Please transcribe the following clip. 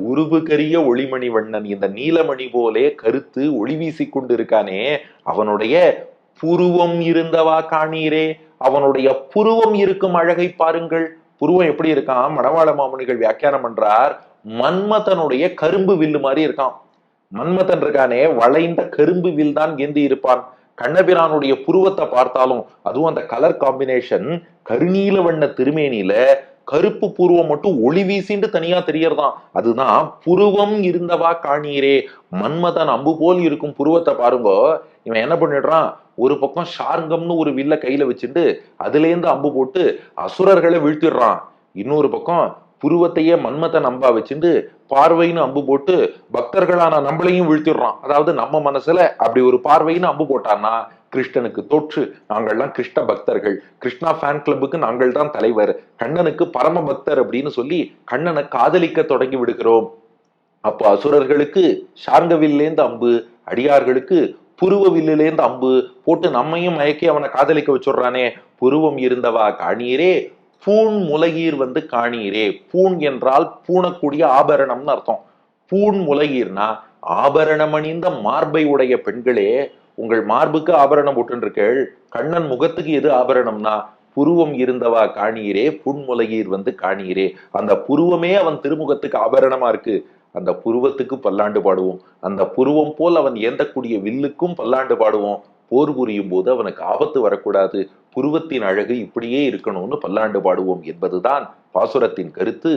உருவு கரிய ஒளிமணி வண்ணன், இந்த நீலமணி போலே கருத்து ஒளி வீசி கொண்டிருக்கானே, அவனுடைய புருவம் இருந்தவா காணீரே, அவனுடைய புருவம் இருக்கும் அழகை பாருங்கள். புருவம் எப்படி இருக்கான்? மணவாள மாமுனிகள் வியாக்கியானம் பண்றார், மன்மதனுடைய கரும்பு வில்லு மாதிரி இருக்கான். மன்மதன் இருக்கானே, வளைந்த கரும்பு வில் தான் ஏந்தி இருப்பான். கண்ணபிரானுடைய புருவத்தை பார்த்தாலும், அதுவும் அந்த கலர் காம்பினேஷன், கருநீல வண்ண திருமேனியில கருப்பு புருவம் மட்டும் ஒளி வீசிண்டு தனியா தெரியறதாம். அதுதான் புருவம் இருந்தவா காணீரே. மன்மதன் அம்பு போல் இருக்கும் புருவத்தை பாருங்க. இவன் என்ன பண்ணிடுறான், ஒரு பக்கம் ஷார்ங்கம்னு ஒரு வில்ல கையில வச்சுட்டு அதுல இருந்து அம்பு போட்டு அசுரர்களை வீழ்த்திடுறான். இன்னொரு பக்கம் புருவத்தையே மன்மதன் அம்பா வச்சுட்டு பார்வைன்னு அம்பு போட்டு பக்தர்களான நம்மளையும் வீழ்த்திடுறான். அதாவது நம்ம மனசுல அப்படி ஒரு பார்வைன்னு அம்பு போட்டான்னா கிருஷ்ணனுக்கு தொற்று, நாங்கள்லாம் கிருஷ்ண பக்தர்கள், கிருஷ்ணா ஃபேன் கிளப்புக்கு நாங்கள் தான் தலைவர், கண்ணனுக்கு பரம பக்தர் அப்படின்னு சொல்லி கண்ணனை காதலிக்க தொடங்கி விடுகிறோம். அப்போ அசுரர்களுக்கு ஷார்ங்கவில்லேந்து அம்பு, அடியார்களுக்கு புருவ வில்லிலேந்து அம்பு போட்டு நம்மையும் மயக்கி அவனை காதலிக்க வச்சுடுறானே. புருவம் இருந்தவா காணீரே, பூண் முலகீர் வந்து காணீரே. பூண் என்றால் பூணக்கூடிய ஆபரணம்னு அர்த்தம். பூண் முலகீர்னா ஆபரணம் அணிந்த மார்பை உடைய பெண்களே, உங்கள் மார்புக்கு ஆபரணம் போட்டுருக்கள், கண்ணன் முகத்துக்கு எது ஆபரணம்னா புருவம் இருந்தவா காணீரே, புன்முலகீர் வந்து காணீரே. அந்த புருவமே அவன் திருமுகத்துக்கு ஆபரணமா இருக்கு. அந்த புருவத்துக்கு பல்லாண்டு பாடுவோம். அந்த புருவம் போல் அவன் ஏந்தக்கூடிய வில்லுக்கும் பல்லாண்டு பாடுவோம். போர் புரியும் போது அவனுக்கு ஆபத்து வரக்கூடாது, புருவத்தின் அழகு இப்படியே இருக்கணும்னு பல்லாண்டு பாடுவோம் என்பதுதான் பாசுரத்தின் கருத்து.